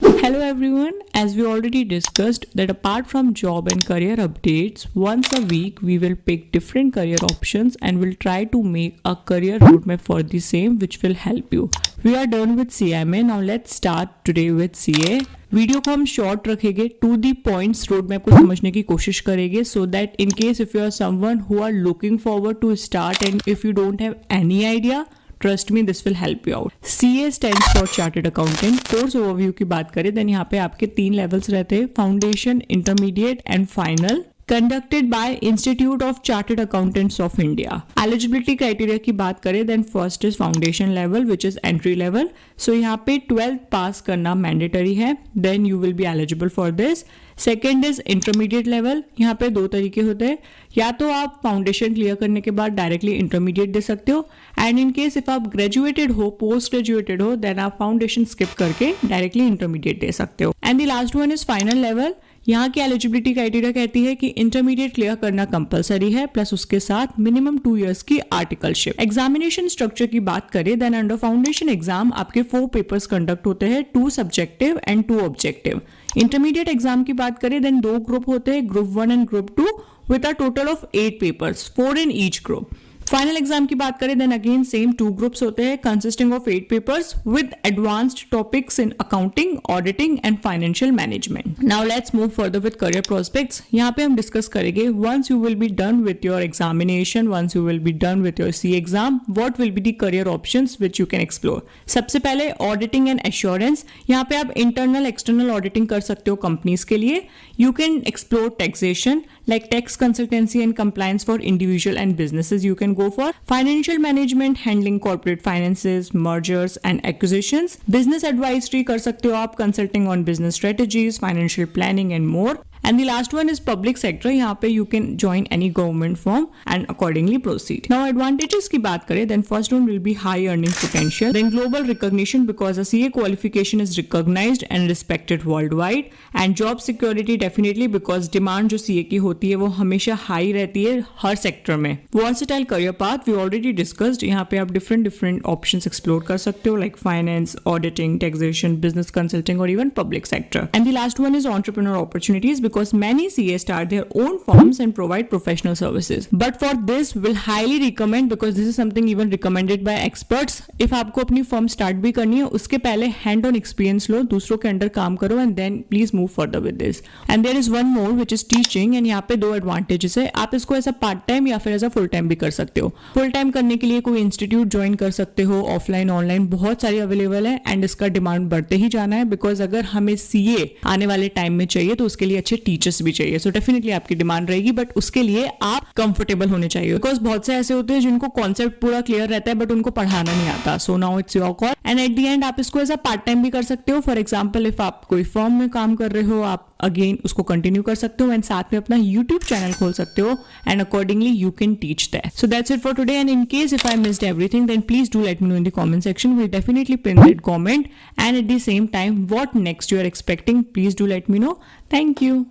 Hello everyone, as we already discussed that apart from job and career updates, once a week we will pick different career options and will try to make a career roadmap for the same which will help you. We are done with CMA, now let's start today with CA. Video को हम short रखेंगे, to the points road map को समझने की कोशिश करेंगे so that in case if you are someone who are looking forward to start and if you don't have any idea, trust me this will help you out. CA stands for chartered accountant. Course overview की बात करें then यहाँ पे आपके 3 levels रहते हैं, foundation, intermediate and final. Conducted by Institute of Chartered Accountants of India. Eligibility criteria की बात करें then first is foundation level which is entry level. So यहाँ पे 12th पास करना मैंडेटरी है, then you will be eligible for this. Second is intermediate level. यहाँ पे 2 तरीके होते हैं, या तो आप फाउंडेशन क्लियर करने के बाद डायरेक्टली इंटरमीडिएट दे सकते हो, एंड इन केस इफ आप ग्रेजुएटेड हो, पोस्ट ग्रेजुएटेड हो, देन आप फाउंडेशन स्किप करके डायरेक्टली इंटरमीडिएट दे सकते हो. And the last one is final level. यहाँ की एलिजिबिलिटी क्राइटेरिया कहती है कि इंटरमीडिएट क्लियर करना कंपलसरी है, प्लस उसके साथ मिनिमम 2 इयर्स की आर्टिकलशिप. एग्जामिनेशन स्ट्रक्चर की बात करें देन अंडर फाउंडेशन एग्जाम आपके 4 पेपर्स कंडक्ट होते हैं, 2 subjective and 2 objective. Intermediate exam की बात करें देन 2 ग्रुप होते हैं, group 1 and group 2 with a total of 8 papers, 4 in each group. Final exam की बात करें देन अगेन सेम 2 ग्रुप्स होते हैं consisting of 8 papers with advanced topics in accounting, auditing and financial management. Now let's move further with career prospects. यहाँ पे हम discuss करेंगे once you will be done with your examination, once you will be done with your C exam, what will be the career options which you can explore. सबसे पहले auditing and assurance. यहाँ पे आप internal external auditing कर सकते हो companies के लिए. You can explore taxation like tax consultancy and compliance for individual and businesses. You can go for financial management, handling corporate finances, mergers and acquisitions. Business advisory कर सकते हो आप, consulting on business strategies, financial planning and more. And the last one is public sector. यहाँ पे you can join any government firm and accordingly proceed. Now advantages की बात करें then first one will be high earning potential, then global recognition because a CA qualification is recognized and respected worldwide, and job security definitely because demand जो CA की होती है वो हमेशा high रहती है हर सेक्टर में. Versatile career path we already discussed. यहाँ पे आप different options explore कर सकते हो like finance, auditing, taxation, business consulting or even public sector. And the last one is entrepreneur opportunities because many CA start their own firms and provide professional services. But for this, we'll highly recommend because this is something even recommended by experts. If आपको अपनी firm start भी करनी है, उसके पहले hand on experience लो, दूसरों के under काम करो and then please move further with this. And there is one more which is teaching and यहाँ पे 2 advantages है. आप इसको ऐसा part time या फिर ऐसा full time भी कर सकते हो. Full time करने के लिए कोई institute join कर सकते हो, offline, online बहुत सारी available है and इसका demand बढ़ते ही जाना है because अगर हमें CA आने वाले time में चाहिए तो उसके लिए अच्छे टीचर्स भी चाहिए. सो डेफिनेटली आपकी डिमांड रहेगी, बट उसके लिए आप कंफर्टेबल होने चाहिए बिकॉज बहुत से ऐसे होते हैं जिनको कॉन्सेप्ट पूरा क्लियर रहता है बट उनको पढ़ाना नहीं आता. So now it's your call and at the end आप इसको एज अ पार्ट टाइम भी कर सकते हो. फॉर एग्जांपल इफ आप कोई फर्म में काम कर रहे हो, आप अगेन उसको कंटिन्यू कर सकते हो एंड साथ में अपना यूट्यूब चैनल खोल सकते हो and accordingly you can teach that. So that's it for today and in case if I missed everything then please do let me know in the comment section. Will definitely pin that comment and at the same time what next you are expecting, please do let me know. Thank you.